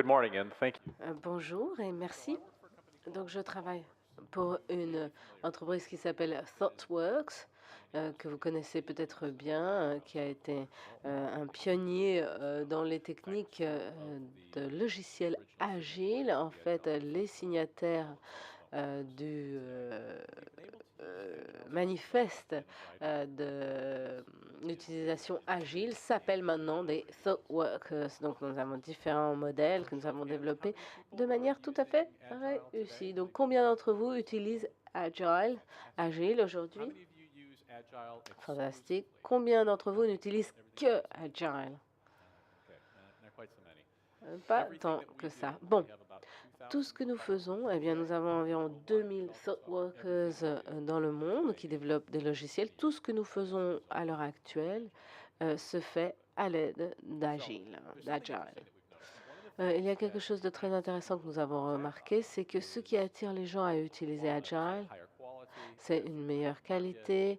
morning and thank you. Bonjour et merci. Donc, je travaille pour une entreprise qui s'appelle ThoughtWorks, que vous connaissez peut-être bien, qui a été un pionnier dans les techniques de logiciels agiles. En fait, les signataires du manifeste de l'utilisation agile s'appellent maintenant des ThoughtWorkers. Donc, nous avons différents modèles que nous avons développés de manière tout à fait réussie. Donc, combien d'entre vous utilisent Agile aujourd'hui? Fantastique. Combien d'entre vous n'utilisent que Agile? Pas tant que ça. Bon, tout ce que nous faisons, eh bien, nous avons environ 2000 ThoughtWorkers dans le monde qui développent des logiciels. Tout ce que nous faisons à l'heure actuelle se fait à l'aide d'Agile. Il y a quelque chose de très intéressant que nous avons remarqué, c'est que ce qui attire les gens à utiliser Agile, c'est une meilleure qualité,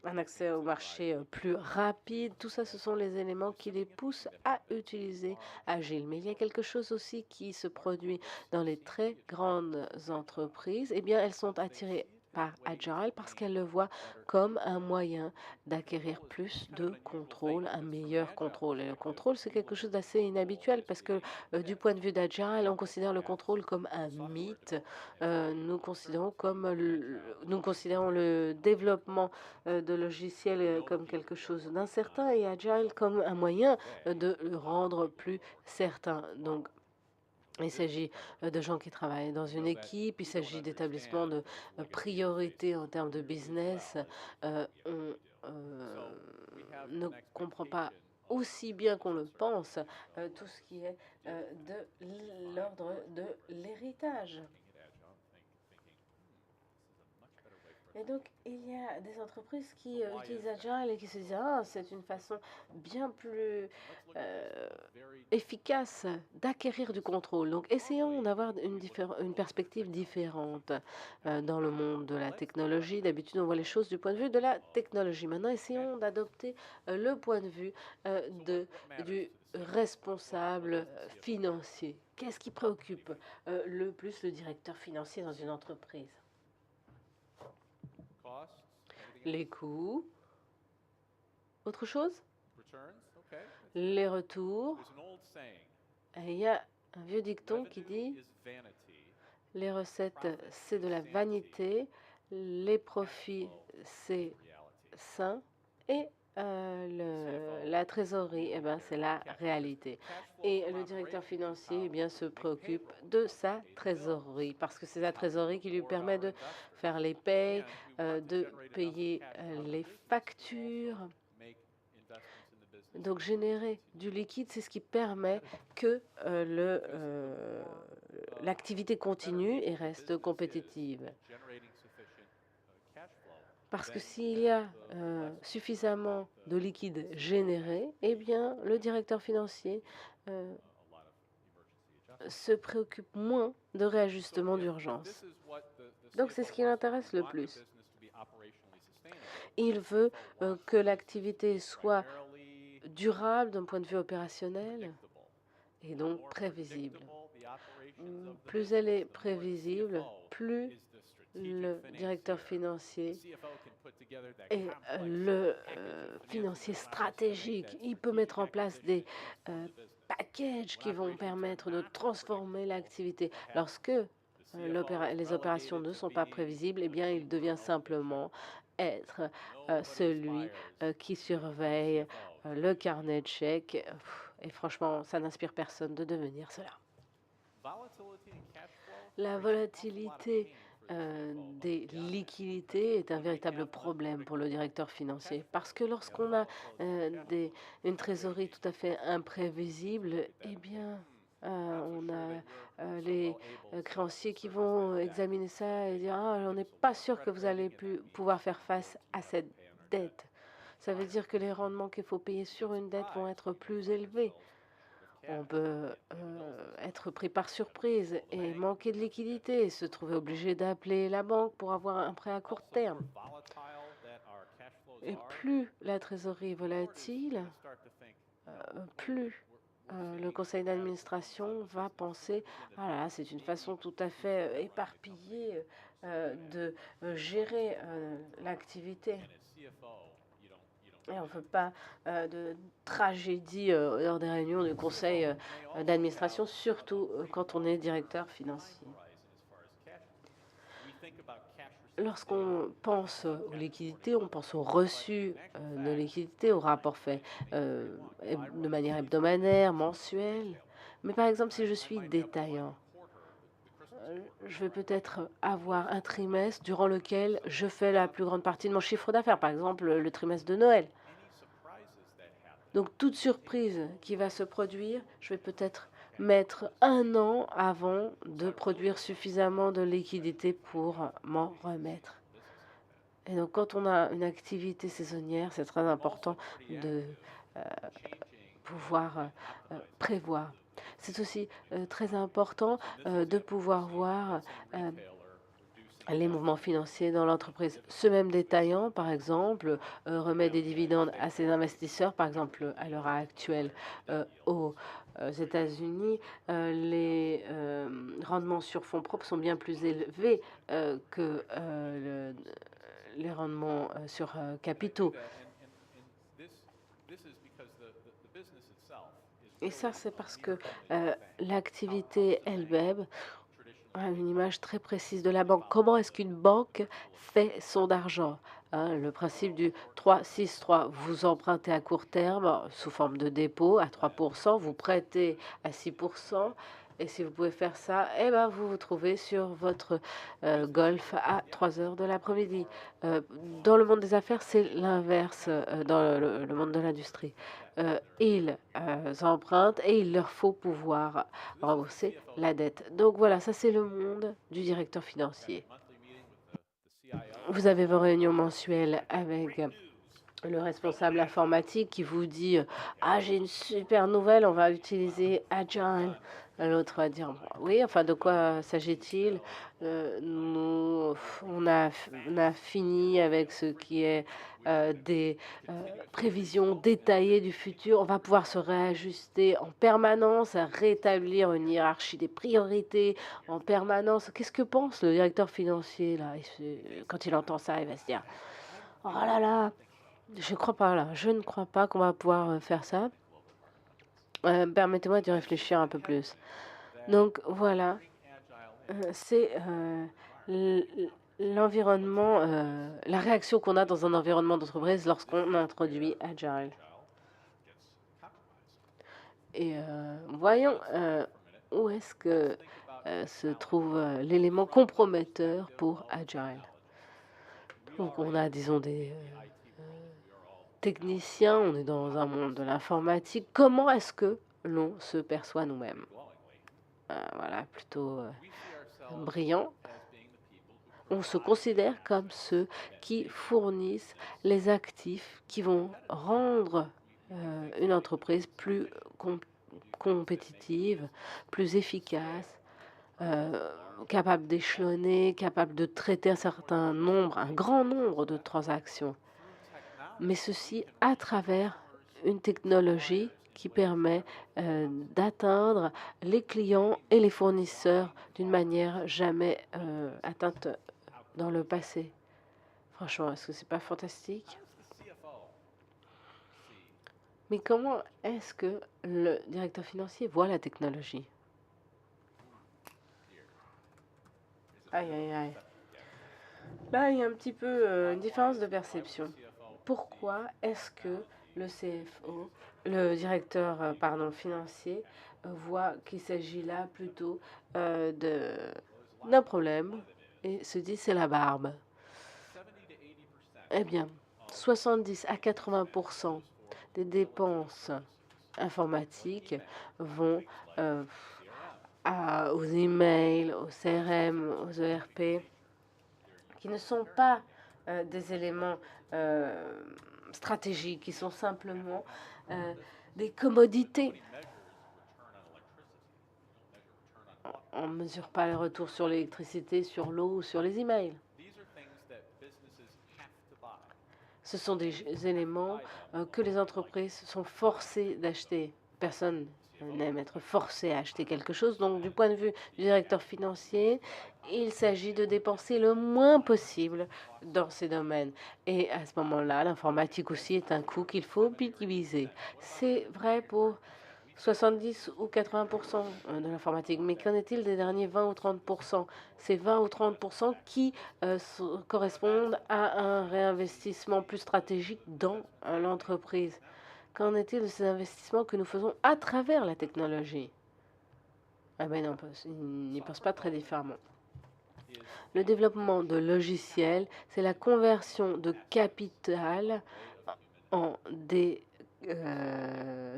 un accès au marché plus rapide. Tout ça, ce sont les éléments qui les poussent à utiliser Agile. Mais il y a quelque chose aussi qui se produit dans les très grandes entreprises. Eh bien, elles sont attirées par Agile parce qu'elles le voient comme un moyen d'acquérir plus de contrôle, un meilleur contrôle. Et le contrôle, c'est quelque chose d'assez inhabituel parce que du point de vue d'Agile, on considère le contrôle comme un mythe. Nous considérons le développement de logiciels comme quelque chose d'incertain et Agile comme un moyen de le rendre plus certain. Donc, il s'agit de gens qui travaillent dans une équipe, il s'agit d'établissements de priorités en termes de business. On ne comprend pas aussi bien qu'on le pense tout ce qui est de l'ordre de l'héritage. Et donc, il y a des entreprises qui utilisent Agile et qui se disent «Ah, c'est une façon bien plus efficace d'acquérir du contrôle». Donc, essayons d'avoir une perspective différente dans le monde de la technologie. D'habitude, on voit les choses du point de vue de la technologie. Maintenant, essayons d'adopter le point de vue du responsable financier. Qu'est-ce qui préoccupe le plus le directeur financier dans une entreprise? Les coûts. Autre chose? Les retours. Et il y a un vieux dicton qui dit les recettes, c'est de la vanité, les profits, c'est sain, et la trésorerie, eh ben, c'est la réalité. Et le directeur financier, eh bien, se préoccupe de sa trésorerie parce que c'est la trésorerie qui lui permet de faire les payes, de payer les factures. Donc, générer du liquide, c'est ce qui permet que l'activité continue et reste compétitive. Parce que s'il y a suffisamment de liquide généré, eh bien, le directeur financier se préoccupe moins de réajustement d'urgence. Donc, c'est ce qui l'intéresse le plus. Il veut que l'activité soit durable d'un point de vue opérationnel et donc prévisible. Plus elle est prévisible, plus le directeur financier et le financier stratégique, il peut mettre en place des packages qui vont permettre de transformer l'activité. Lorsque les opérations ne sont pas prévisibles, eh bien, il devient simplement être celui qui surveille le carnet de chèques. Et franchement, ça n'inspire personne de devenir cela. La volatilité des liquidités est un véritable problème pour le directeur financier parce que lorsqu'on a une trésorerie tout à fait imprévisible, eh bien, on a les créanciers qui vont examiner ça et dire «Ah, on n'est pas sûr que vous allez pouvoir faire face à cette dette». Ça veut dire que les rendements qu'il faut payer sur une dette vont être plus élevés. On peut être pris par surprise et manquer de liquidité et se trouver obligé d'appeler la banque pour avoir un prêt à court terme. Et plus la trésorerie est volatile, plus le conseil d'administration va penser, ah là là, c'est une façon tout à fait éparpillée de gérer l'activité. Et on ne veut pas de tragédie lors des réunions du conseil d'administration, surtout quand on est directeur financier. Lorsqu'on pense aux liquidités, on pense aux reçus de liquidités, aux rapports faits de manière hebdomadaire, mensuelle. Mais par exemple, si je suis détaillant, je vais peut-être avoir un trimestre durant lequel je fais la plus grande partie de mon chiffre d'affaires, par exemple le trimestre de Noël. Donc toute surprise qui va se produire, je vais peut-être mettre un an avant de produire suffisamment de liquidités pour m'en remettre. Et donc quand on a une activité saisonnière, c'est très important de pouvoir prévoir. C'est aussi très important de pouvoir voir les mouvements financiers dans l'entreprise. Ce même détaillant, par exemple, remet des dividendes à ses investisseurs, par exemple, à l'heure actuelle, aux États-Unis, les rendements sur fonds propres sont bien plus élevés que les rendements sur capitaux. Et ça, c'est parce que l'activité elle-même a une image très précise de la banque. Comment est-ce qu'une banque fait son argent? Le principe du 3-6-3, vous empruntez à court terme sous forme de dépôt à 3%, vous prêtez à 6%, et si vous pouvez faire ça, eh ben, vous vous trouvez sur votre golf à 3 heures de l'après-midi. Dans le monde des affaires, c'est l'inverse dans le monde de l'industrie. Ils empruntent et il leur faut pouvoir rembourser la dette. Donc voilà, ça c'est le monde du directeur financier. Vous avez vos réunions mensuelles avec le responsable informatique qui vous dit ah, j'ai une super nouvelle, on va utiliser Agile. L'autre va dire oui, enfin de quoi s'agit-il? Nous, on a fini avec ce qui est des prévisions détaillées du futur. On va pouvoir se réajuster en permanence, à rétablir une hiérarchie des priorités en permanence. Qu'est-ce que pense le directeur financier là? Quand il entend ça, il va se dire oh là là, je crois pas là, je ne crois pas qu'on va pouvoir faire ça. Permettez-moi de réfléchir un peu plus. Donc voilà, c'est l'environnement, la réaction qu'on a dans un environnement d'entreprise lorsqu'on introduit Agile. Et voyons où est-ce que se trouve l'élément comprometteur pour Agile. Donc on a, disons, des technicien, on est dans un monde de l'informatique. Comment est-ce que l'on se perçoit nous-mêmes? Voilà, plutôt brillant. On se considère comme ceux qui fournissent les actifs qui vont rendre une entreprise plus compétitive, plus efficace, capable d'échelonner, capable de traiter un certain nombre, un grand nombre de transactions. Mais ceci à travers une technologie qui permet d'atteindre les clients et les fournisseurs d'une manière jamais atteinte dans le passé. Franchement, est-ce que c'est pas fantastique? Mais comment est-ce que le directeur financier voit la technologie? Aïe, aïe, aïe. Là, il y a un petit peu une différence de perception. Pourquoi est-ce que le CFO, le directeur financier, voit qu'il s'agit là plutôt d'un problème et se dit c'est la barbe? Eh bien, 70 à 80% des dépenses informatiques vont aux emails, aux CRM, aux ERP, qui ne sont pas des éléments stratégiques, qui sont simplement des commodités. On ne mesure pas le retour sur l'électricité, sur l'eau ou sur les emails. Ce sont des éléments que les entreprises sont forcées d'acheter. Personne n'aime être forcé à acheter quelque chose. Donc, du point de vue du directeur financier, il s'agit de dépenser le moins possible dans ces domaines. Et à ce moment-là, l'informatique aussi est un coût qu'il faut minimiser. C'est vrai pour 70 ou 80% de l'informatique. Mais qu'en est-il des derniers 20 ou 30%? Ces 20 ou 30% qui correspondent à un réinvestissement plus stratégique dans l'entreprise. Qu'en est-il de ces investissements que nous faisons à travers la technologie? Ah ben non, ils n'y pensent pas très différemment. Le développement de logiciels, c'est la conversion de capital en des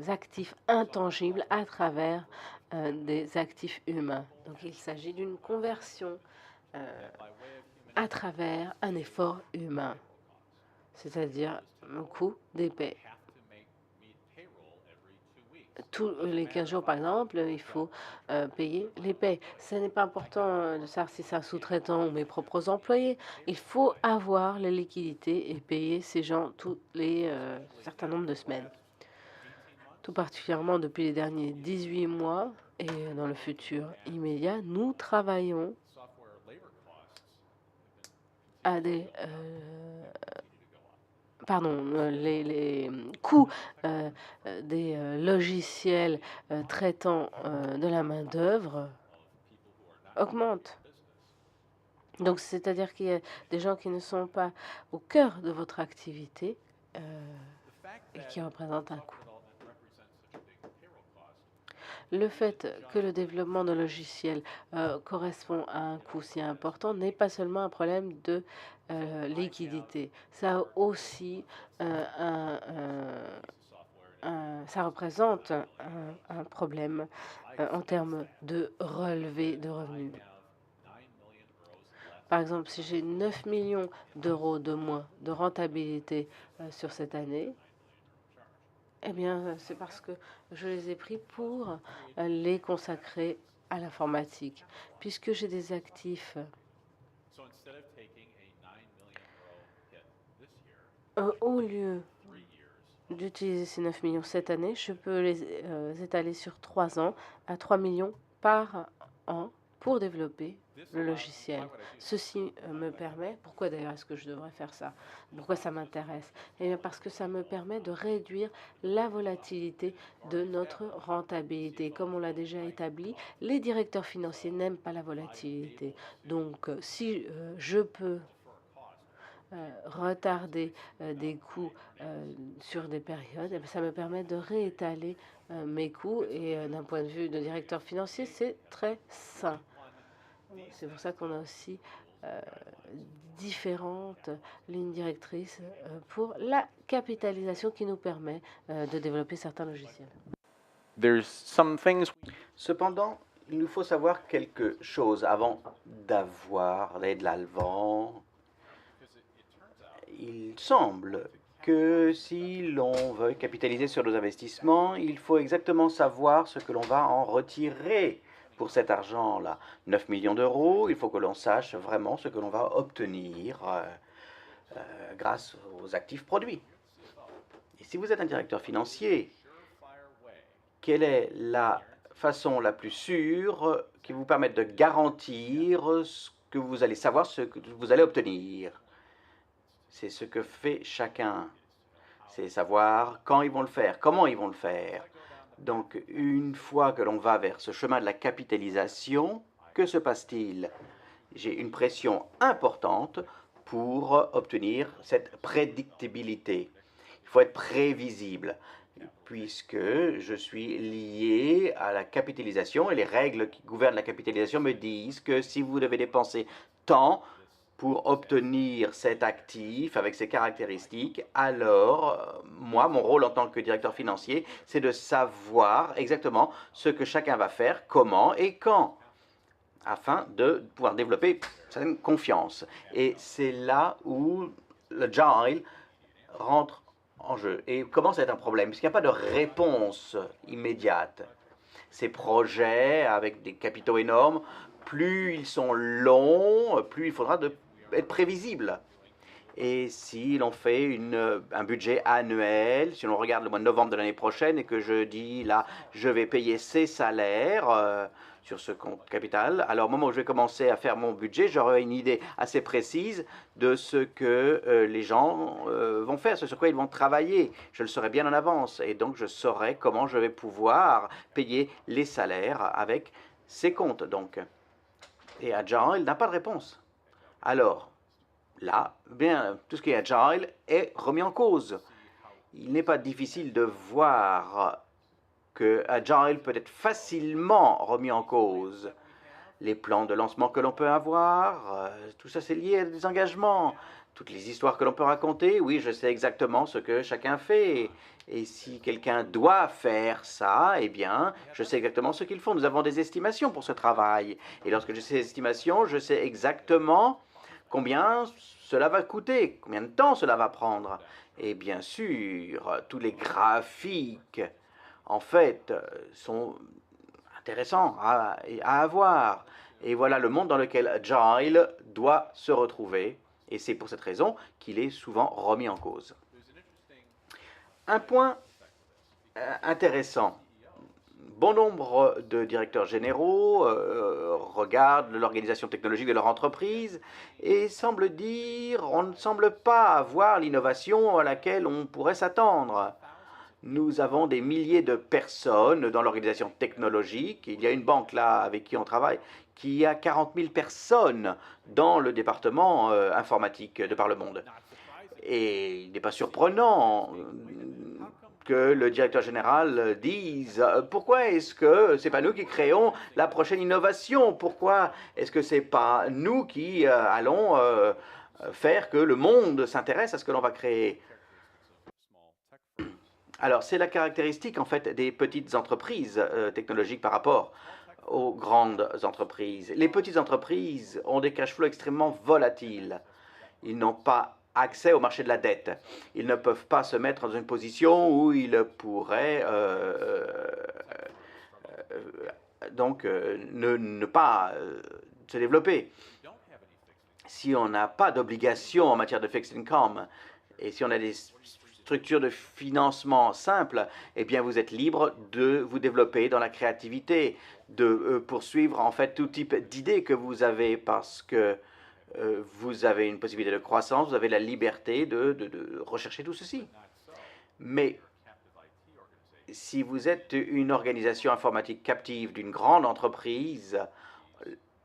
actifs intangibles à travers des actifs humains. Donc il s'agit d'une conversion à travers un effort humain, c'est-à-dire un coût d'épais. Tous les 15 jours, par exemple, il faut payer les paies. Ce n'est pas important de savoir si c'est un sous-traitant ou mes propres employés. Il faut avoir la liquidité et payer ces gens tous les certain nombre de semaines. Tout particulièrement depuis les derniers 18 mois et dans le futur immédiat, nous travaillons à des les coûts des logiciels traitant de la main-d'œuvre augmentent. Donc, c'est-à-dire qu'il y a des gens qui ne sont pas au cœur de votre activité et qui représentent un coût. Le fait que le développement de logiciels correspond à un coût si important n'est pas seulement un problème de liquidité. Ça a aussi ça représente un problème en termes de relevé de revenus. Par exemple, si j'ai 9 millions d'euros de moins de rentabilité sur cette année, eh bien, c'est parce que je les ai pris pour les consacrer à l'informatique. Puisque j'ai des actifs, au lieu d'utiliser ces 9 millions cette année, je peux les étaler sur 3 ans à 3 millions par an pour développer le logiciel. Ceci me permet, pourquoi d'ailleurs est-ce que je devrais faire ça? Pourquoi ça m'intéresse? Eh bien parce que ça me permet de réduire la volatilité de notre rentabilité. Comme on l'a déjà établi, les directeurs financiers n'aiment pas la volatilité. Donc si je peux retarder des coûts sur des périodes, ça me permet de réétaler mes coûts et d'un point de vue de directeur financier, c'est très sain. C'est pour ça qu'on a aussi différentes lignes directrices pour la capitalisation qui nous permet de développer certains logiciels. Cependant, il nous faut savoir quelque chose avant d'aller de l'avant. Il semble que si l'on veut capitaliser sur nos investissements, il faut exactement savoir ce que l'on va en retirer pour cet argent-là. 9 millions d'euros, il faut que l'on sache vraiment ce que l'on va obtenir grâce aux actifs produits. Et si vous êtes un directeur financier, quelle est la façon la plus sûre qui vous permette de garantir ce que vous allez savoir, ce que vous allez obtenir? C'est ce que fait chacun. C'est savoir quand ils vont le faire, comment ils vont le faire. Donc, une fois que l'on va vers ce chemin de la capitalisation, que se passe-t-il? J'ai une pression importante pour obtenir cette prédictibilité. Il faut être prévisible, puisque je suis lié à la capitalisation et les règles qui gouvernent la capitalisation me disent que si vous devez dépenser tant pour obtenir cet actif avec ces caractéristiques, alors moi, mon rôle en tant que directeur financier, c'est de savoir exactement ce que chacun va faire, comment et quand, afin de pouvoir développer une certaine confiance. Et c'est là où le Agile rentre en jeu et commence à être un problème, parce qu'il n'y a pas de réponse immédiate. Ces projets avec des capitaux énormes, plus ils sont longs, plus il faudra être prévisible. Et si l'on fait un budget annuel, si l'on regarde le mois de novembre de l'année prochaine et que je dis là, je vais payer ces salaires sur ce compte capital, alors au moment où je vais commencer à faire mon budget, j'aurai une idée assez précise de ce que les gens vont faire, ce sur quoi ils vont travailler. Je le saurai bien en avance et donc je saurai comment je vais pouvoir payer les salaires avec ces comptes. Donc. Et Agile n'a pas de réponse. Alors, là, bien, tout ce qui est Agile est remis en cause. Il n'est pas difficile de voir que Agile peut être facilement remis en cause. Les plans de lancement que l'on peut avoir, tout ça c'est lié à des engagements. Toutes les histoires que l'on peut raconter, oui, je sais exactement ce que chacun fait. Et si quelqu'un doit faire ça, eh bien, je sais exactement ce qu'ils font. Nous avons des estimations pour ce travail. Et lorsque j'ai ces estimations, je sais exactement combien cela va coûter, combien de temps cela va prendre. Et bien sûr, tous les graphiques, en fait, sont intéressants à avoir. Et voilà le monde dans lequel Agile doit se retrouver. Et c'est pour cette raison qu'il est souvent remis en cause. Un point intéressant. Bon nombre de directeurs généraux regardent l'organisation technologique de leur entreprise et semblent dire on ne semble pas avoir l'innovation à laquelle on pourrait s'attendre. Nous avons des milliers de personnes dans l'organisation technologique. Il y a une banque là avec qui on travaille qui a 40 000 personnes dans le département informatique de par le monde. Et il n'est pas surprenant que le directeur général dise pourquoi est-ce que c'est pas nous qui créons la prochaine innovation? Pourquoi est-ce que c'est pas nous qui allons faire que le monde s'intéresse à ce que l'on va créer? Alors, c'est la caractéristique, en fait, des petites entreprises technologiques par rapport aux grandes entreprises. Les petites entreprises ont des cash flows extrêmement volatiles. Ils n'ont pas accès au marché de la dette. Ils ne peuvent pas se mettre dans une position où ils pourraient donc ne pas se développer. Si on n'a pas d'obligation en matière de fixed income et si on a des structures de financement simples, eh bien vous êtes libre de vous développer dans la créativité, de poursuivre en fait tout type d'idées que vous avez parce que vous avez une possibilité de croissance, vous avez la liberté de rechercher tout ceci. Mais si vous êtes une organisation informatique captive d'une grande entreprise,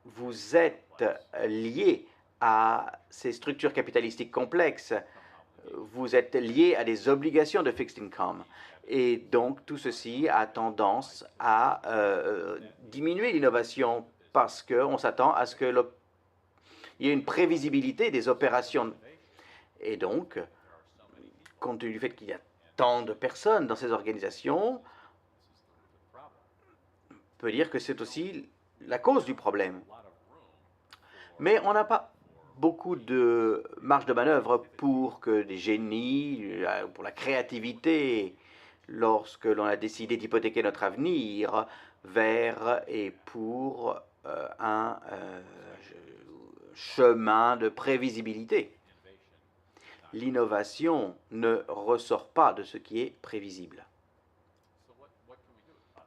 vous êtes lié à ces structures capitalistiques complexes. Vous êtes lié à des obligations de fixed income. Et donc, tout ceci a tendance à diminuer l'innovation parce qu'on s'attend à ce qu'il y ait une prévisibilité des opérations. Et donc, compte tenu du fait qu'il y a tant de personnes dans ces organisations, on peut dire que c'est aussi la cause du problème. Mais on n'a pas beaucoup de marge de manœuvre pour que des génies, pour la créativité, lorsque l'on a décidé d'hypothéquer notre avenir vers et pour un chemin de prévisibilité. L'innovation ne ressort pas de ce qui est prévisible.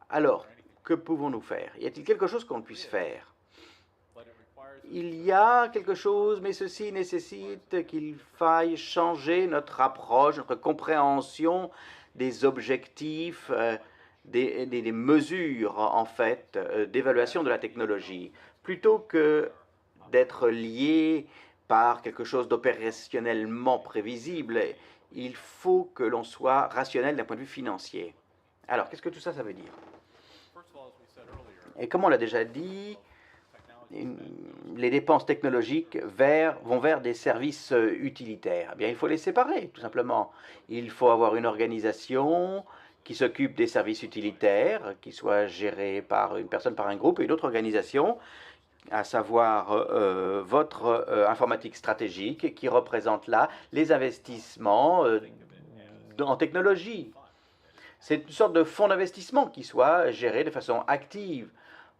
Alors, que pouvons-nous faire? Y a-t-il quelque chose qu'on puisse faire? Il y a quelque chose, mais ceci nécessite qu'il faille changer notre approche, notre compréhension des objectifs, des mesures, en fait, d'évaluation de la technologie. Plutôt que d'être lié par quelque chose d'opérationnellement prévisible, il faut que l'on soit rationnel d'un point de vue financier. Alors, qu'est-ce que tout ça, ça veut dire? Et comme on l'a déjà dit, les dépenses technologiques vont vers des services utilitaires. Eh bien, il faut les séparer, tout simplement. Il faut avoir une organisation qui s'occupe des services utilitaires, qui soit gérée par une personne, par un groupe, et une autre organisation, à savoir votre informatique stratégique, qui représente là les investissements en technologie. C'est une sorte de fonds d'investissement qui soit géré de façon active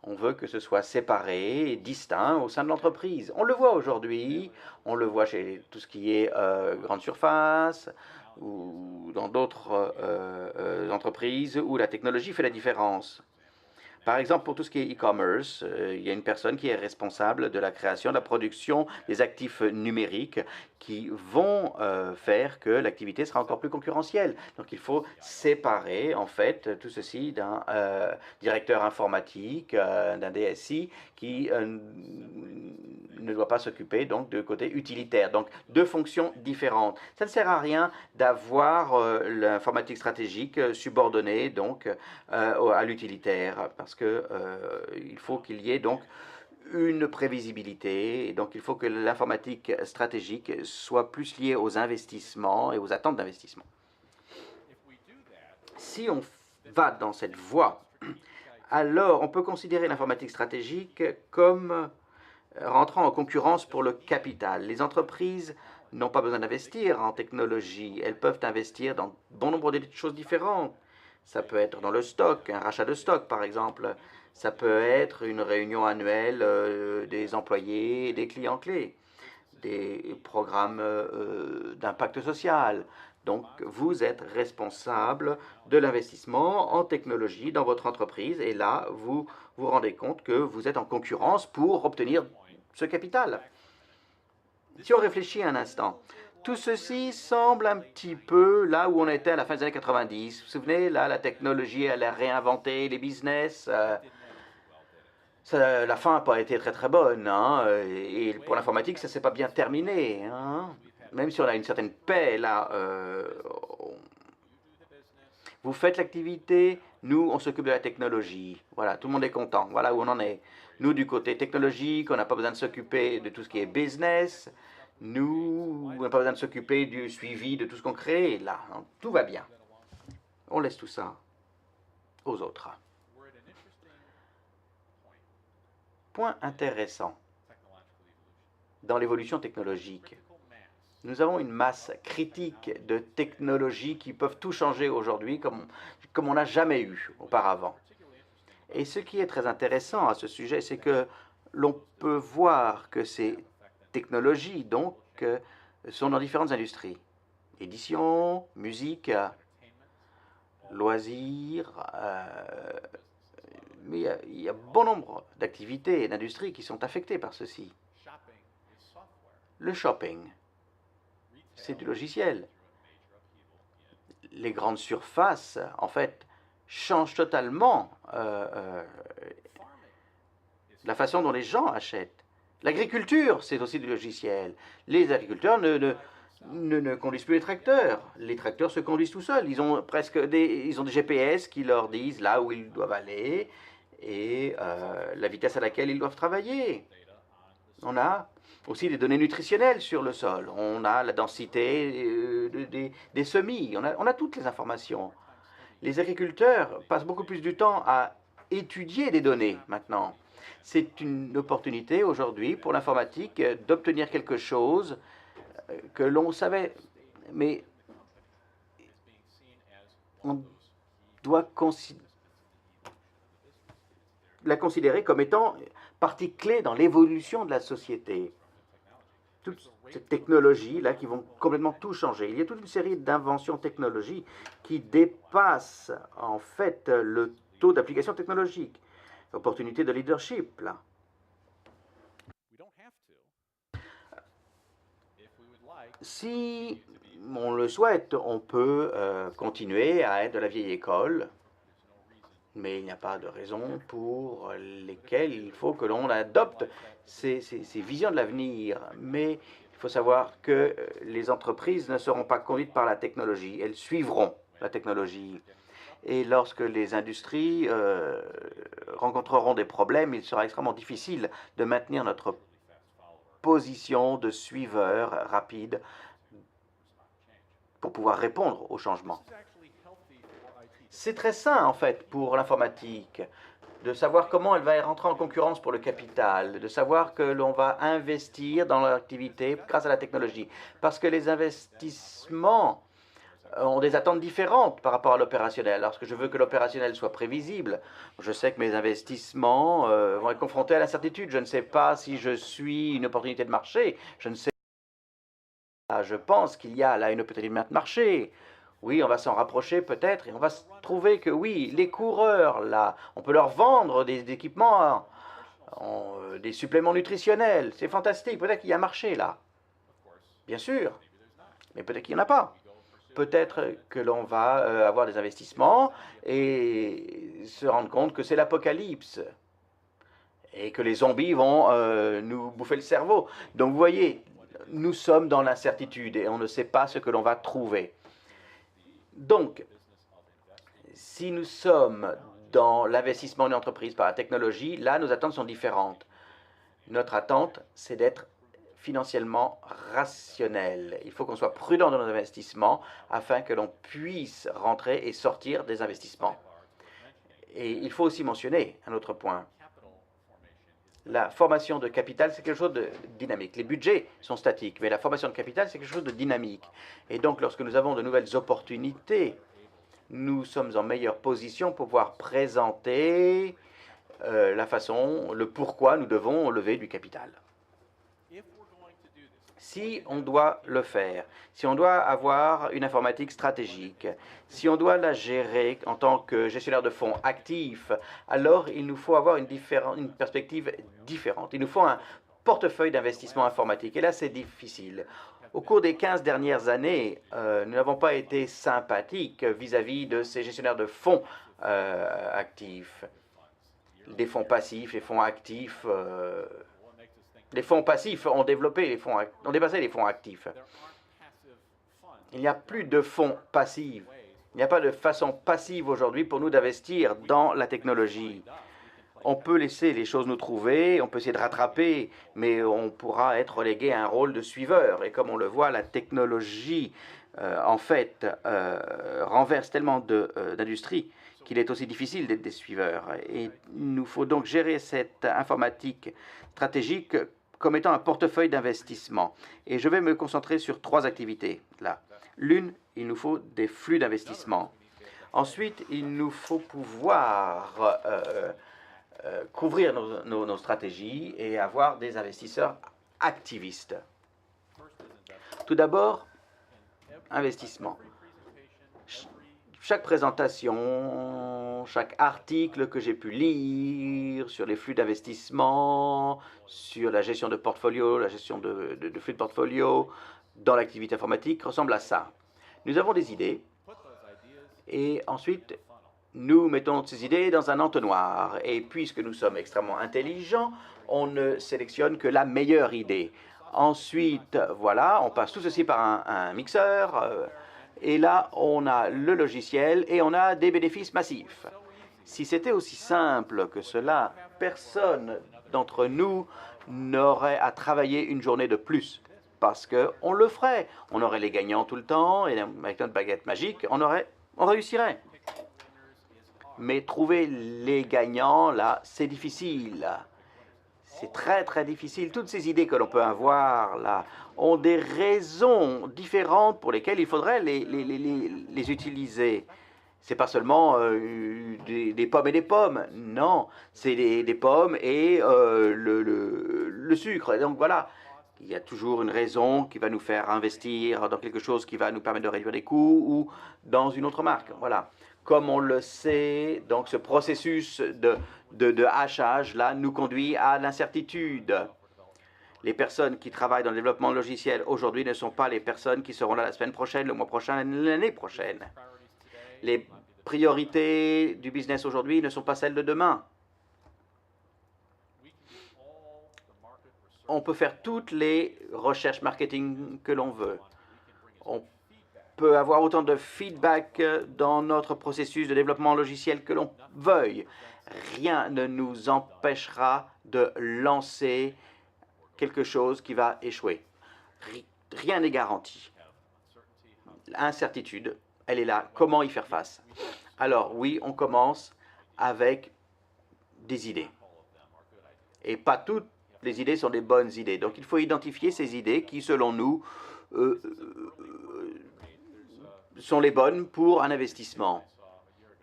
On veut que ce soit séparé et distinct au sein de l'entreprise. On le voit aujourd'hui, on le voit chez tout ce qui est grande surface ou dans d'autres entreprises où la technologie fait la différence. Par exemple, pour tout ce qui est e-commerce, il y a une personne qui est responsable de la création, de la production des actifs numériques qui vont faire que l'activité sera encore plus concurrentielle. Donc, il faut séparer, en fait, tout ceci d'un directeur informatique, d'un DSI qui ne doit pas s'occuper donc de côté utilitaire. Donc, deux fonctions différentes. Ça ne sert à rien d'avoir l'informatique stratégique subordonnée donc à l'utilitaire parce que il faut qu'il y ait donc une prévisibilité et donc il faut que l'informatique stratégique soit plus liée aux investissements et aux attentes d'investissement. Si on va dans cette voie, alors on peut considérer l'informatique stratégique comme rentrant en concurrence pour le capital. Les entreprises n'ont pas besoin d'investir en technologie, elles peuvent investir dans bon nombre de choses différentes. Ça peut être dans le stock, un rachat de stock par exemple. Ça peut être une réunion annuelle des employés et des clients clés, des programmes d'impact social. Donc, vous êtes responsable de l'investissement en technologie dans votre entreprise et là, vous vous rendez compte que vous êtes en concurrence pour obtenir ce capital. Si on réfléchit un instant, tout ceci semble un petit peu là où on était à la fin des années 90. Vous vous souvenez, là, la technologie, elle a réinventé les business. La fin n'a pas été très très bonne. Hein, et pour l'informatique, ça ne s'est pas bien terminé. Hein, même si on a une certaine paix, là. Vous faites l'activité, nous, on s'occupe de la technologie. Voilà, tout le monde est content. Voilà où on en est. Nous, du côté technologique, on n'a pas besoin de s'occuper de tout ce qui est business. Nous, on n'a pas besoin de s'occuper du suivi de tout ce qu'on crée. Là, hein, tout va bien. On laisse tout ça aux autres. Point intéressant dans l'évolution technologique. Nous avons une masse critique de technologies qui peuvent tout changer aujourd'hui comme on n'a jamais eu auparavant. Et ce qui est très intéressant à ce sujet, c'est que l'on peut voir que ces technologies, donc, sont dans différentes industries. Édition, musique, loisirs, mais il y a bon nombre d'activités et d'industries qui sont affectées par ceci. Le shopping, c'est du logiciel. Les grandes surfaces, en fait, changent totalement la façon dont les gens achètent. L'agriculture, c'est aussi du logiciel. Les agriculteurs ne conduisent plus les tracteurs. Les tracteurs se conduisent tout seuls. Ils ont des GPS qui leur disent là où ils doivent aller et la vitesse à laquelle ils doivent travailler. On a aussi des données nutritionnelles sur le sol. On a la densité des semis. On a toutes les informations. Les agriculteurs passent beaucoup plus du temps à étudier des données maintenant. C'est une opportunité aujourd'hui pour l'informatique d'obtenir quelque chose que l'on savait, mais on doit la considérer comme étant partie clé dans l'évolution de la société. Toutes ces technologies-là qui vont complètement tout changer. Il y a toute une série d'inventions technologiques qui dépassent en fait le taux d'application technologique. Opportunité de leadership, là. Si on le souhaite, on peut continuer à être de la vieille école, mais il n'y a pas de raison pour lesquelles il faut que l'on adopte ces visions de l'avenir. Mais il faut savoir que les entreprises ne seront pas conduites par la technologie, elles suivront la technologie. Et lorsque les industries rencontreront des problèmes, il sera extrêmement difficile de maintenir notre position de suiveur rapide pour pouvoir répondre aux changements. C'est très sain, en fait, pour l'informatique, de savoir comment elle va rentrer en concurrence pour le capital, de savoir que l'on va investir dans l'activité grâce à la technologie. Parce que les investissements ont des attentes différentes par rapport à l'opérationnel. Lorsque je veux que l'opérationnel soit prévisible, je sais que mes investissements vont être confrontés à l'incertitude. Je ne sais pas si je suis une opportunité de marché. Je ne sais pas. Je pense qu'il y a là une opportunité de marché. Oui, on va s'en rapprocher peut-être et on va trouver que oui, les coureurs, là, on peut leur vendre des équipements, des suppléments nutritionnels. C'est fantastique. Peut-être qu'il y a un marché là. Bien sûr. Mais peut-être qu'il n'y en a pas. Peut-être que l'on va avoir des investissements et se rendre compte que c'est l'apocalypse et que les zombies vont nous bouffer le cerveau. Donc vous voyez, nous sommes dans l'incertitude et on ne sait pas ce que l'on va trouver. Donc, si nous sommes dans l'investissement en entreprise par la technologie, là, nos attentes sont différentes. Notre attente, c'est d'être financièrement rationnel. Il faut qu'on soit prudent dans nos investissements afin que l'on puisse rentrer et sortir des investissements. Et il faut aussi mentionner un autre point. La formation de capital, c'est quelque chose de dynamique. Les budgets sont statiques, mais la formation de capital, c'est quelque chose de dynamique. Et donc, lorsque nous avons de nouvelles opportunités, nous sommes en meilleure position pour pouvoir présenter la façon, le pourquoi nous devons lever du capital. Si on doit le faire, si on doit avoir une informatique stratégique, si on doit la gérer en tant que gestionnaire de fonds actifs, alors il nous faut avoir une perspective différente. Il nous faut un portefeuille d'investissement informatique. Et là, c'est difficile. Au cours des 15 dernières années, nous n'avons pas été sympathiques vis-à-vis de ces gestionnaires de fonds actifs. Des fonds passifs, les fonds actifs... les fonds passifs ont dépassé les fonds actifs. Il n'y a plus de fonds passifs. Il n'y a pas de façon passive aujourd'hui pour nous d'investir dans la technologie. On peut laisser les choses nous trouver, on peut essayer de rattraper, mais on pourra être relégué à un rôle de suiveur. Et comme on le voit, la technologie, en fait, renverse tellement d'industries qu'il est aussi difficile d'être des suiveurs. Et il nous faut donc gérer cette informatique stratégique comme étant un portefeuille d'investissement. Et je vais me concentrer sur 3 activités là. L'une, il nous faut des flux d'investissement. Ensuite, il nous faut pouvoir couvrir nos stratégies et avoir des investisseurs activistes. Tout d'abord, investissement. Chaque présentation, chaque article que j'ai pu lire sur les flux d'investissement, sur la gestion de portfolio, la gestion de flux de portfolio dans l'activité informatique ressemble à ça. Nous avons des idées et ensuite nous mettons ces idées dans un entonnoir. Et puisque nous sommes extrêmement intelligents, on ne sélectionne que la meilleure idée. Ensuite, voilà, on passe tout ceci par un mixeur. Et là, on a le logiciel et on a des bénéfices massifs. Si c'était aussi simple que cela, personne d'entre nous n'aurait à travailler une journée de plus. Parce qu'on le ferait. On aurait les gagnants tout le temps et avec notre baguette magique, on réussirait. Mais trouver les gagnants, là, c'est difficile. C'est très, très difficile. Toutes ces idées que l'on peut avoir, là, ont des raisons différentes pour lesquelles il faudrait les utiliser. C'est pas seulement des pommes et des pommes. Non, c'est des pommes et le sucre. Et donc, voilà. Il y a toujours une raison qui va nous faire investir dans quelque chose qui va nous permettre de réduire les coûts ou dans une autre marque. Voilà. Comme on le sait, donc ce processus de hachage, là, nous conduit à l'incertitude. Les personnes qui travaillent dans le développement logiciel aujourd'hui ne sont pas les personnes qui seront là la semaine prochaine, le mois prochain, l'année prochaine. Les priorités du business aujourd'hui ne sont pas celles de demain. On peut faire toutes les recherches marketing que l'on veut. On peut avoir autant de feedback dans notre processus de développement logiciel que l'on veuille. Rien ne nous empêchera de lancer quelque chose qui va échouer. Rien n'est garanti. L'incertitude, elle est là. Comment y faire face? Alors oui, on commence avec des idées. Et pas toutes les idées sont des bonnes idées. Donc il faut identifier ces idées qui, selon nous, sont les bonnes pour un investissement.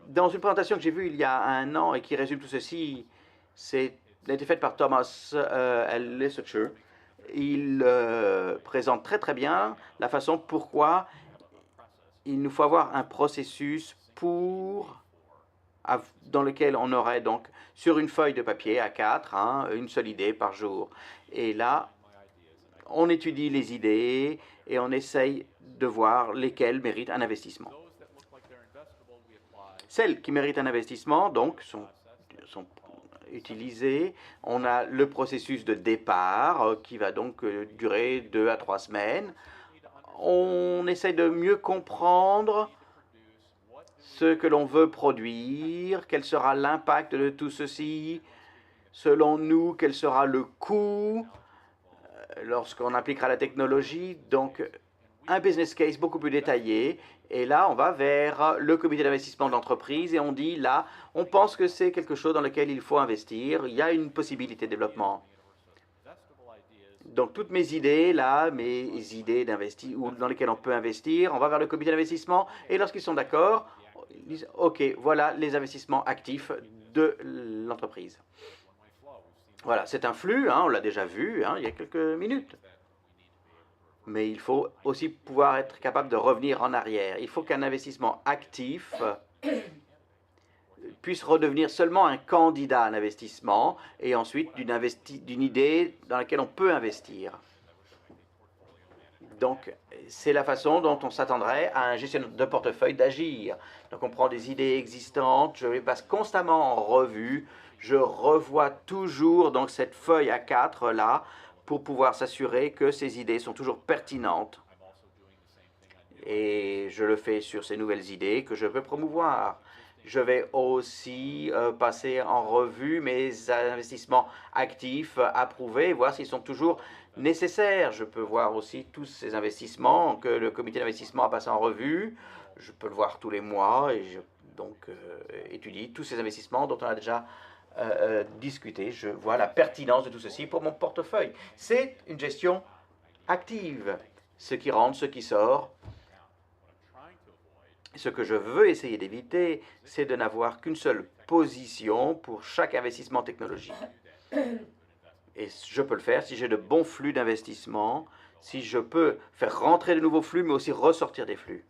Dans une présentation que j'ai vue il y a un an et qui résume tout ceci, elle a été faite par Thomas L. Lissacher. Il présente très très bien la façon pourquoi il nous faut avoir un processus dans lequel on aurait donc sur une feuille de papier A4 une seule idée par jour. Et là, on étudie les idées et on essaye de voir lesquelles méritent un investissement. Celles qui méritent un investissement, donc, sont utilisées. On a le processus de départ qui va donc durer 2 à 3 semaines. On essaie de mieux comprendre ce que l'on veut produire, quel sera l'impact de tout ceci, selon nous, quel sera le coût lorsqu'on appliquera la technologie. Donc, un business case beaucoup plus détaillé. Et là, on va vers le comité d'investissement de l'entreprise et on dit, là, on pense que c'est quelque chose dans lequel il faut investir. Il y a une possibilité de développement. Donc, toutes mes idées, là, mes idées d'investir ou dans lesquelles on peut investir, on va vers le comité d'investissement et lorsqu'ils sont d'accord, ils disent, OK, voilà les investissements actifs de l'entreprise. Voilà, c'est un flux, on l'a déjà vu il y a quelques minutes. Mais il faut aussi pouvoir être capable de revenir en arrière. Il faut qu'un investissement actif puisse redevenir seulement un candidat à un investissement et ensuite d'une idée dans laquelle on peut investir. Donc, c'est la façon dont on s'attendrait à un gestionnaire de portefeuille d'agir. Donc, on prend des idées existantes, je les passe constamment en revue, je revois toujours donc cette feuille A4 là pour pouvoir s'assurer que ces idées sont toujours pertinentes. Et je le fais sur ces nouvelles idées que je peux promouvoir. Je vais aussi passer en revue mes investissements actifs approuvés, voir s'ils sont toujours nécessaires. Je peux voir aussi tous ces investissements que le comité d'investissement a passé en revue. Je peux le voir tous les mois et je étudie tous ces investissements dont on a déjà discuté. Je vois la pertinence de tout ceci pour mon portefeuille. C'est une gestion active. Ce qui rentre, ce qui sort. Ce que je veux essayer d'éviter, c'est de n'avoir qu'une seule position pour chaque investissement technologique. Et je peux le faire si j'ai de bons flux d'investissement, si je peux faire rentrer de nouveaux flux, mais aussi ressortir des flux.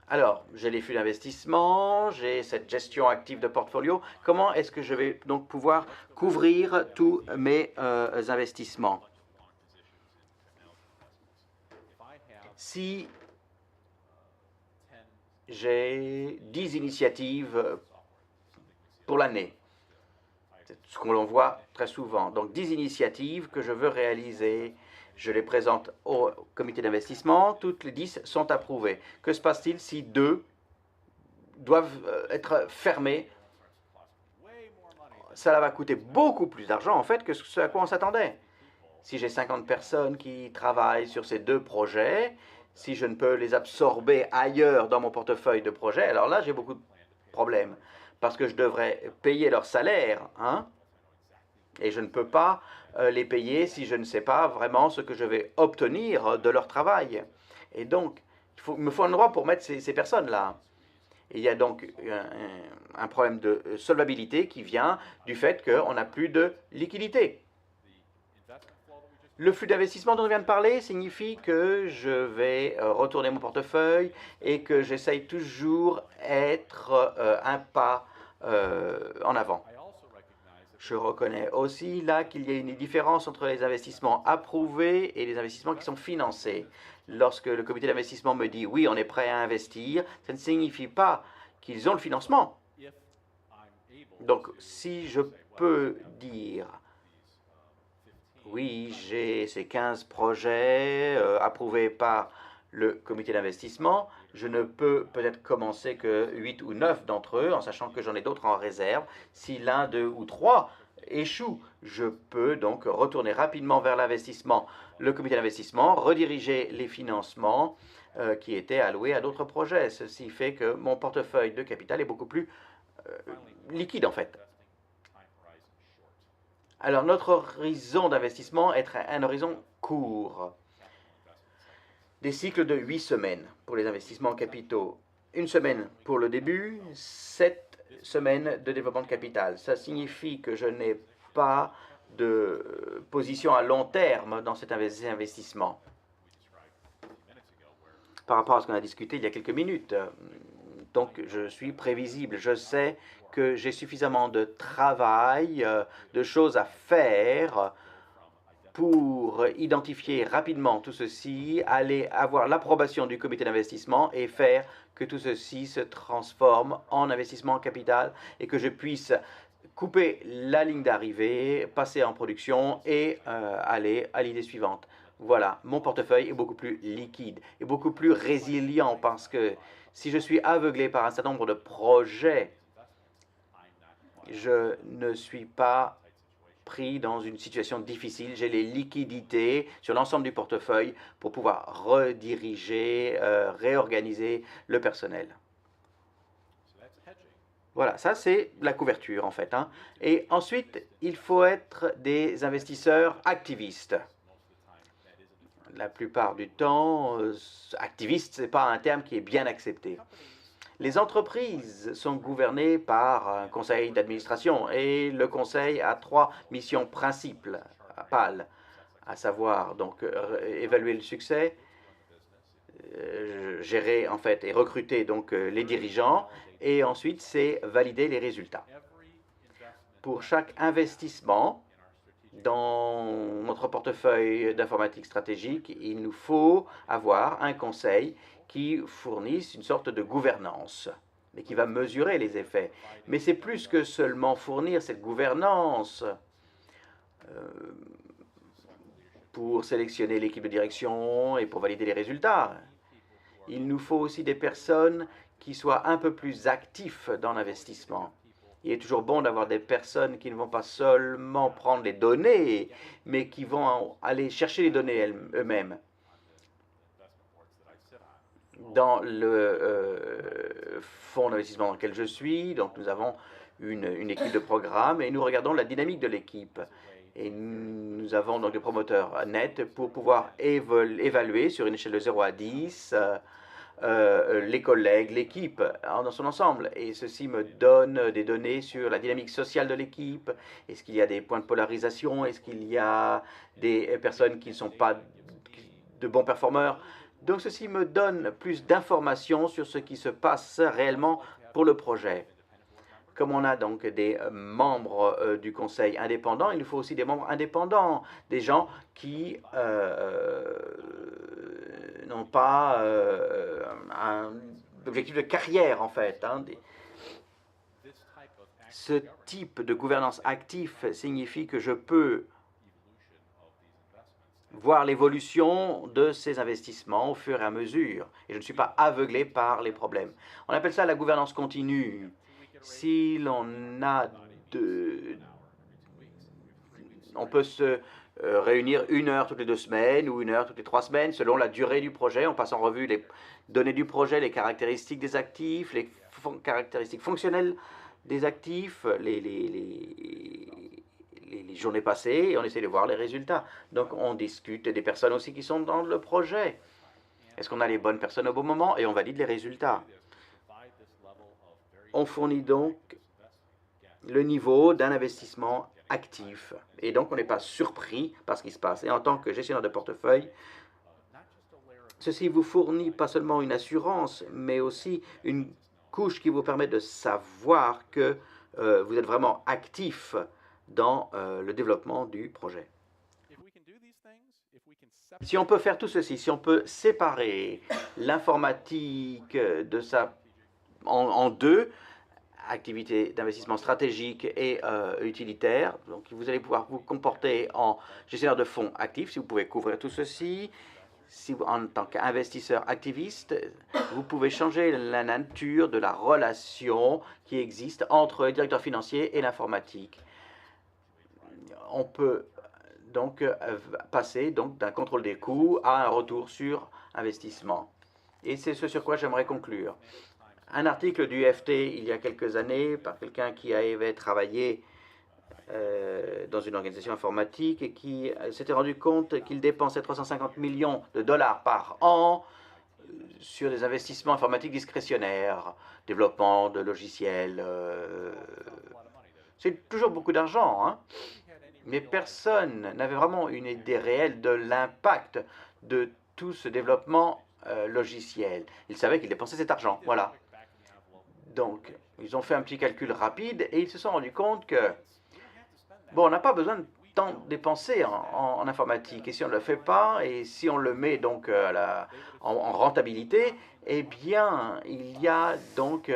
Alors, j'ai les flux d'investissement, j'ai cette gestion active de portfolio. Comment est-ce que je vais donc pouvoir couvrir tous mes investissements? Si j'ai 10 initiatives pour l'année, c'est ce qu'on voit très souvent. Donc 10 initiatives que je veux réaliser, je les présente au comité d'investissement, toutes les 10 sont approuvées. Que se passe-t-il si 2 doivent être fermées? Ça va coûter beaucoup plus d'argent en fait que ce à quoi on s'attendait. Si j'ai 50 personnes qui travaillent sur ces 2 projets, si je ne peux les absorber ailleurs dans mon portefeuille de projets, alors là, j'ai beaucoup de problèmes. Parce que je devrais payer leur salaire, et je ne peux pas les payer si je ne sais pas vraiment ce que je vais obtenir de leur travail. Et donc, il me faut un endroit pour mettre ces personnes-là. Et il y a donc un problème de solvabilité qui vient du fait qu'on n'a plus de liquidité. Le flux d'investissement dont on vient de parler signifie que je vais retourner mon portefeuille et que j'essaye toujours être un pas en avant. Je reconnais aussi là qu'il y a une différence entre les investissements approuvés et les investissements qui sont financés. Lorsque le comité d'investissement me dit « oui, on est prêt à investir », ça ne signifie pas qu'ils ont le financement. Donc, si je peux dire oui, j'ai ces 15 projets approuvés par le comité d'investissement. Je ne peux peut-être commencer que 8 ou 9 d'entre eux, en sachant que j'en ai d'autres en réserve. Si l'un, 2 ou 3 échoue, je peux donc retourner rapidement vers l'investissement, le comité d'investissement, rediriger les financements qui étaient alloués à d'autres projets. Ceci fait que mon portefeuille de capital est beaucoup plus liquide en fait. Alors, notre horizon d'investissement est un horizon court. des cycles de 8 semaines pour les investissements en capitaux. 1 semaine pour le début, 7 semaines de développement de capital. Ça signifie que je n'ai pas de position à long terme dans cet investissement. Par rapport à ce qu'on a discuté il y a quelques minutes. Donc, je suis prévisible. Je sais que j'ai suffisamment de travail, de choses à faire pour identifier rapidement tout ceci, aller avoir l'approbation du comité d'investissement et faire que tout ceci se transforme en investissement en capital et que je puisse couper la ligne d'arrivée, passer en production et aller à l'idée suivante. Voilà, mon portefeuille est beaucoup plus liquide et beaucoup plus résilient parce que si je suis aveuglé par un certain nombre de projets, je ne suis pas pris dans une situation difficile. J'ai les liquidités sur l'ensemble du portefeuille pour pouvoir rediriger, réorganiser le personnel. Voilà, ça c'est la couverture en fait. Et ensuite, il faut être des investisseurs activistes. La plupart du temps, activiste, ce n'est pas un terme qui est bien accepté. Les entreprises sont gouvernées par un conseil d'administration et le conseil a 3 missions principales, à savoir donc évaluer le succès, gérer en fait et recruter donc les dirigeants et ensuite c'est valider les résultats. Pour chaque investissement dans notre portefeuille d'informatique stratégique, il nous faut avoir un conseil qui fournisse une sorte de gouvernance, mais qui va mesurer les effets. Mais c'est plus que seulement fournir cette gouvernance pour sélectionner l'équipe de direction et pour valider les résultats. Il nous faut aussi des personnes qui soient un peu plus actifs dans l'investissement. Il est toujours bon d'avoir des personnes qui ne vont pas seulement prendre les données, mais qui vont aller chercher les données eux-mêmes. Dans le fonds d'investissement dans lequel je suis, donc nous avons une équipe de programme et nous regardons la dynamique de l'équipe. Et nous avons donc des promoteurs nets pour pouvoir évaluer sur une échelle de 0 à 10 les collègues, l'équipe dans son ensemble. Et ceci me donne des données sur la dynamique sociale de l'équipe. Est-ce qu'il y a des points de polarisation? Est-ce qu'il y a des personnes qui ne sont pas de bons performeurs? Donc ceci me donne plus d'informations sur ce qui se passe réellement pour le projet. Comme on a donc des membres du conseil indépendants, il nous faut aussi des membres indépendants, des gens qui n'ont pas un objectif de carrière en fait. Ce type de gouvernance active signifie que je peux voir l'évolution de ces investissements au fur et à mesure. Et je ne suis pas aveuglé par les problèmes. On appelle ça la gouvernance continue. Si l'on a on peut se réunir 1 heure toutes les 2 semaines ou 1 heure toutes les 3 semaines selon la durée du projet. On passe en revue les données du projet, les caractéristiques des actifs, les caractéristiques fonctionnelles des actifs, les journées passées et on essaie de voir les résultats. Donc on discute des personnes aussi qui sont dans le projet. Est-ce qu'on a les bonnes personnes au bon moment? Et on valide les résultats. On fournit donc le niveau d'un investissement actif. Et donc on n'est pas surpris par ce qui se passe. Et en tant que gestionnaire de portefeuille, ceci vous fournit pas seulement une assurance, mais aussi une couche qui vous permet de savoir que vous êtes vraiment actif dans le développement du projet. Si on peut faire tout ceci, si on peut séparer l'informatique en deux, activités d'investissement stratégique et utilitaire, donc vous allez pouvoir vous comporter en gestionnaire de fonds actifs, si vous pouvez couvrir tout ceci. Si vous, en tant qu'investisseur activiste, vous pouvez changer la nature de la relation qui existe entre le directeur financier et l'informatique. On peut donc passer d'un contrôle des coûts à un retour sur investissement. Et c'est ce sur quoi j'aimerais conclure. Un article du FT il y a quelques années par quelqu'un qui avait travaillé dans une organisation informatique et qui s'était rendu compte qu'il dépensait 350 millions de dollars par an sur des investissements informatiques discrétionnaires, développement de logiciels. C'est toujours beaucoup d'argent, hein? Mais personne n'avait vraiment une idée réelle de l'impact de tout ce développement logiciel. Ils savaient qu'ils dépensaient cet argent, voilà. Donc, ils ont fait un petit calcul rapide et ils se sont rendus compte que, bon, on n'a pas besoin de tant dépenser en informatique. Et si on ne le fait pas, et si on le met donc en rentabilité, eh bien, il y a donc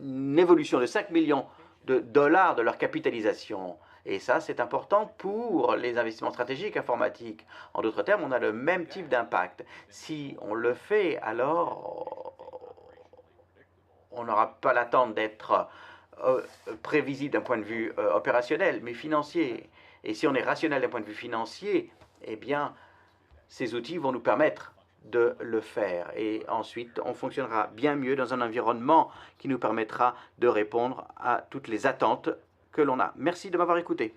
une évolution de 5 millions de dollars de leur capitalisation. Et ça, c'est important pour les investissements stratégiques informatiques. En d'autres termes, on a le même type d'impact. Si on le fait, alors on n'aura pas l'attente d'être prévisible d'un point de vue opérationnel, mais financier. Et si on est rationnel d'un point de vue financier, eh bien, ces outils vont nous permettre de le faire. Et ensuite, on fonctionnera bien mieux dans un environnement qui nous permettra de répondre à toutes les attentes que l'on a. Merci de m'avoir écouté.